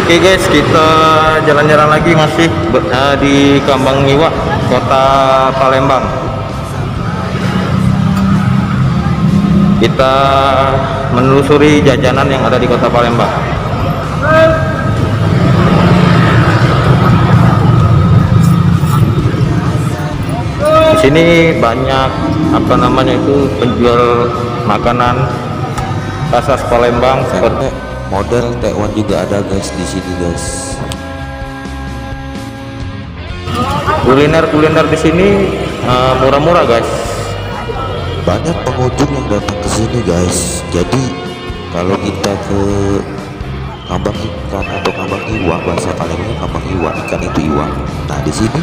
Oke guys, kita jalan-jalan lagi masih di Kambang Ngiwa, Kota Palembang. Kita menelusuri jajanan yang ada di Kota Palembang. Di sini banyak penjual makanan khas Palembang seperti model Taiwan juga ada guys di sini guys. Kuliner di sini murah-murah guys. Banyak pengunjung yang datang ke sini guys. Jadi kalau kita ke Kambang Ikan atau Kambang Iwa, bahasa Palembang Kambang Iwa, ikan itu iwa. Nah di sini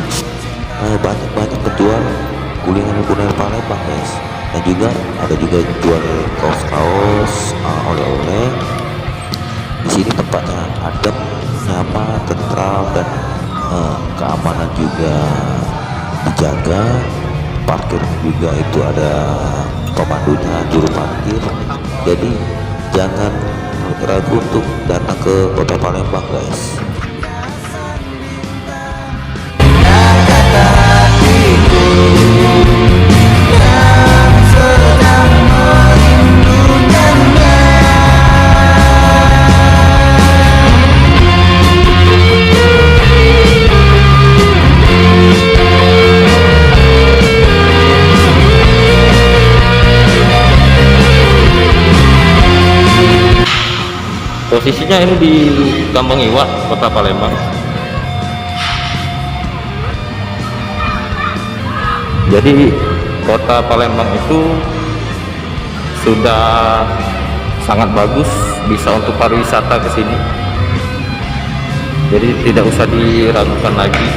banyak penjual kuliner Palembang guys. Dan juga ada jual kaos-kaos, oleh-oleh. Di sini tempatnya adem, nyaman, tentram, dan keamanan juga dijaga. Parkir juga itu ada pemandunya, juru parkir. Jadi jangan ragu untuk datang ke Kota Palembang guys. Posisinya ini di Kambang Iwa, Kota Palembang. Jadi Kota Palembang itu sudah sangat bagus, bisa untuk pariwisata ke sini. Jadi tidak usah diragukan lagi.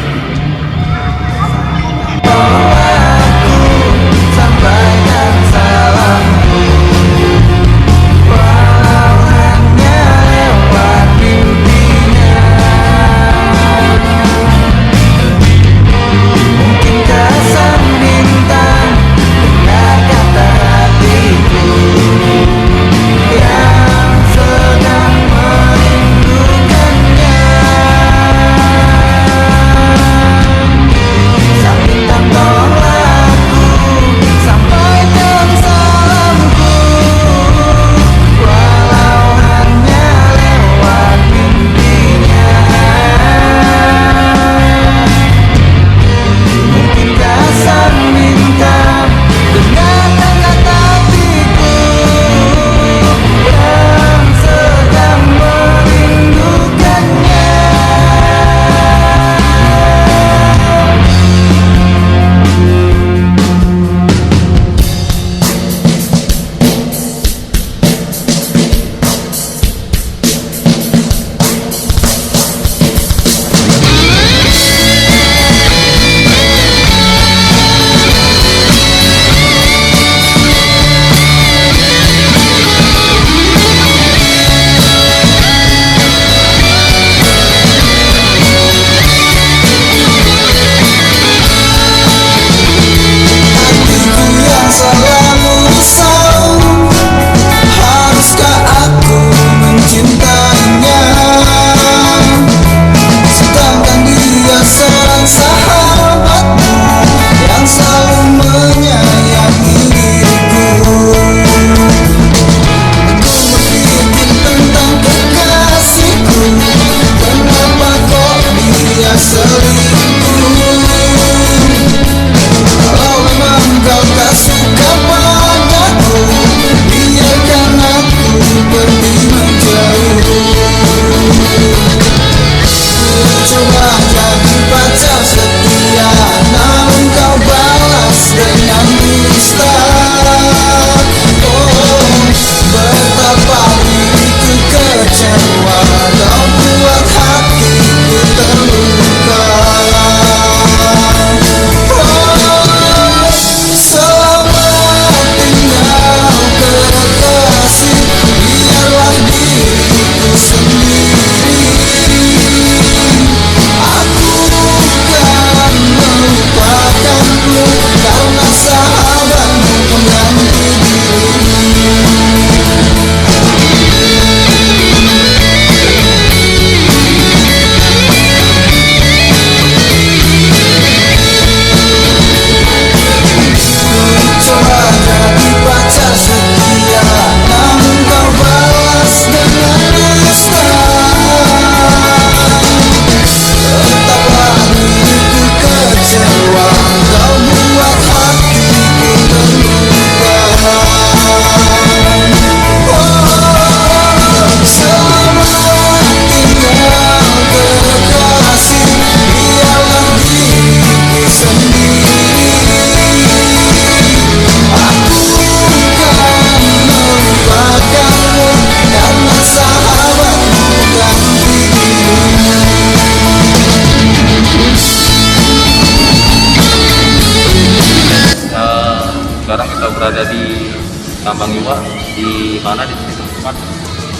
Ngambang Iwa, di mana di situ tempat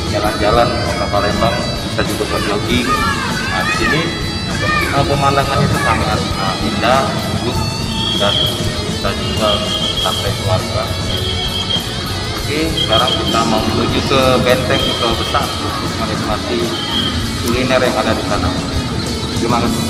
jalan-jalan kota Palembang, bisa juga berjogging. Nah, di sini pemandangannya itu sangat indah, bagus, dan bisa juga sampai keluarga. Oke, sekarang kita mau menuju ke benteng Iqbal Besar untuk menikmati kuliner yang ada di sana. Terima kasih.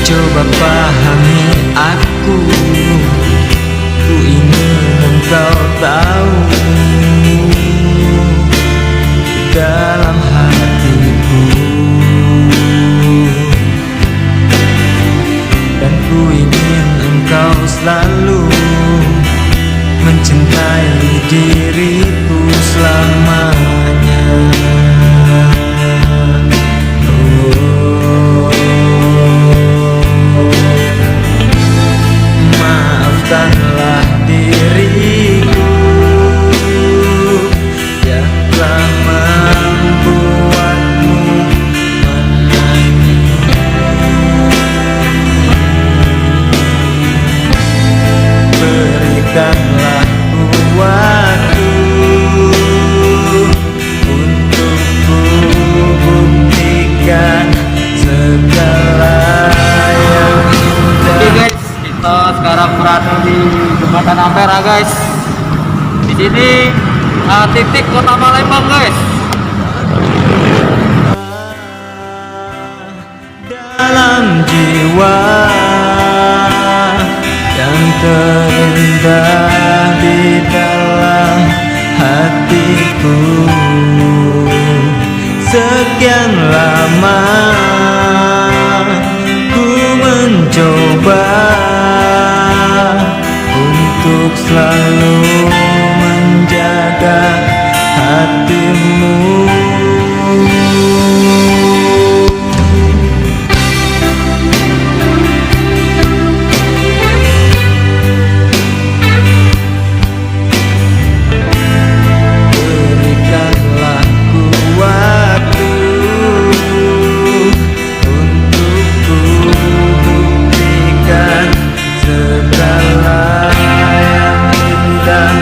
Coba pahami aku, ku ingin engkau tahu dalam hatiku, dan ku ingin engkau selalu mencintai diriku selamanya. Maafkanlah diriku yang telah membuatmu menangis. Berikanlah ku waktu untuk ku buktikan segala yang indah. Oke guys, kita sekarang berada di Jembatan Ampera guys. Di sini titik kota Palembang guys. Dalam jiwa yang terindah di dalam hatiku, sekian lama ku mencoba untuk selalu menjaga hatimu. Berikanlah ku waktu untuk ku buktikan segala yang indah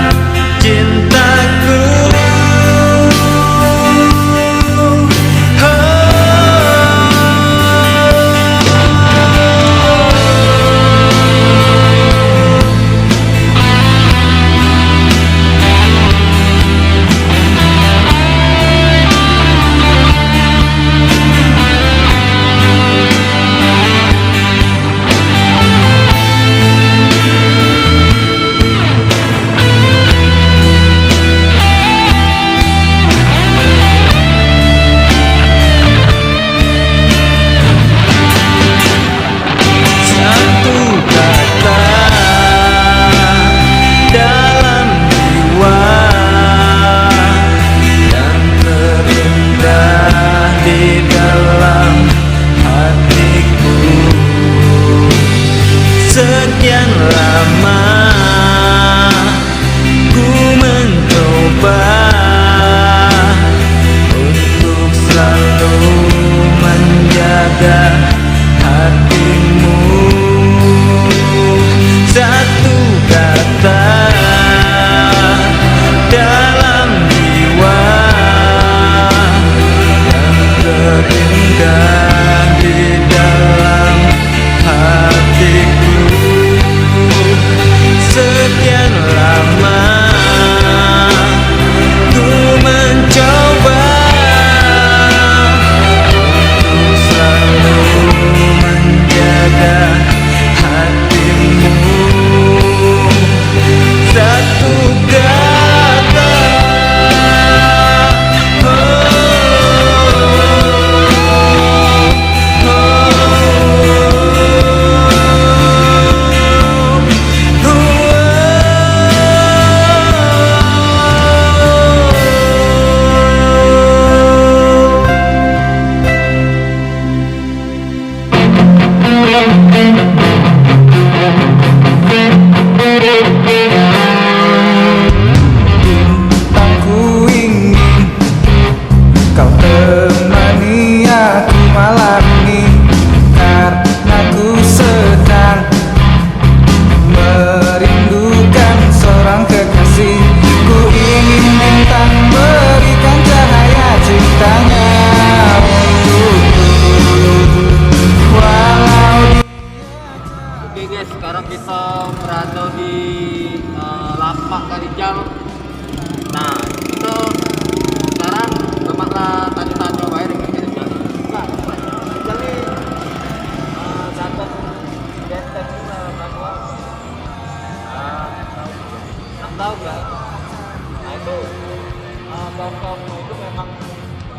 kamu itu memang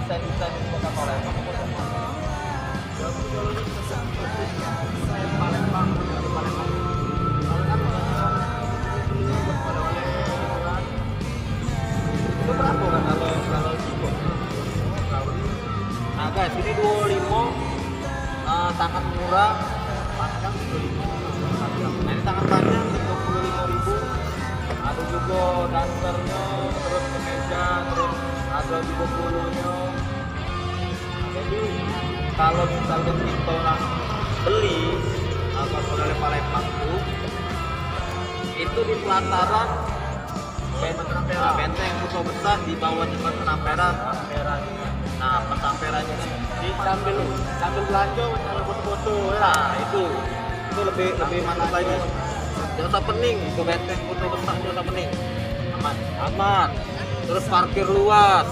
desain kota Palembang atau bagaimana? Palembang. Itu berapa kan kalau cukup? Nah guys, ini 25 tangan murah, panjang 25. Nah ini tangan panjang 25.000. Ada juga dasarnya, terus kemeja, terus ada juga pulunya. Jadi kalau misalnya kita orang beli oleh Palembang itu di pelataran Benteng Kuto Besar di bawah jembatan Ampera. Nah, Petamperannya kan sambil belanja, sambil foto-foto. Nah, itu lebih mantap lagi. Jangan usah pening, ke Benteng Kuto Besar jangan usah pening. Aman. Terus parkir luas.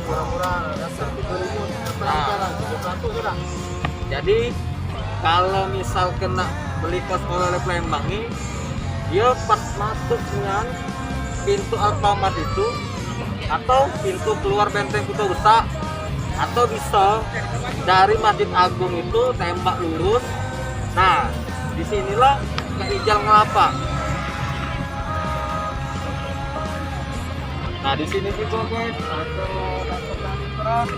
Murah-murah, dasar 3.000. Nah, jadi kalau misal kena beli kos oleh Palembang ini, dia pas masuknya pintu Alfamart itu atau pintu keluar Benteng Kuto Besar, atau bisa dari Masjid Agung itu tembak lurus. Nah, disinilah ke Ijal Ngelapa. Nah, di sini juga guys ada dasar terang.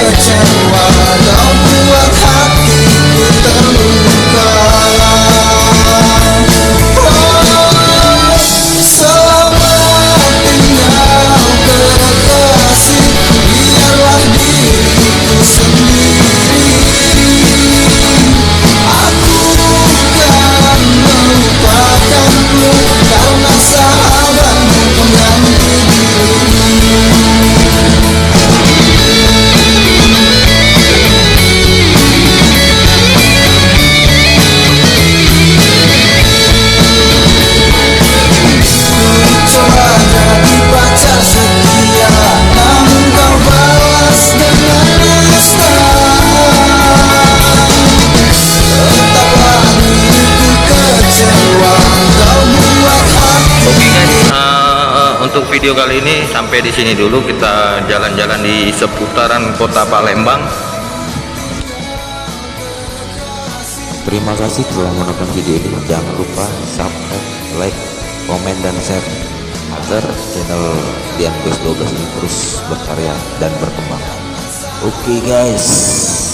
Kecewa, kau buat hatiku terluka. video kali ini sampai di sini dulu. Kita jalan-jalan di seputaran kota Palembang. Terima kasih telah menonton video ini. Jangan lupa subscribe, like, komen, dan share agar channel Dian Bos 12 ini terus berkarya dan berkembang. Oke guys.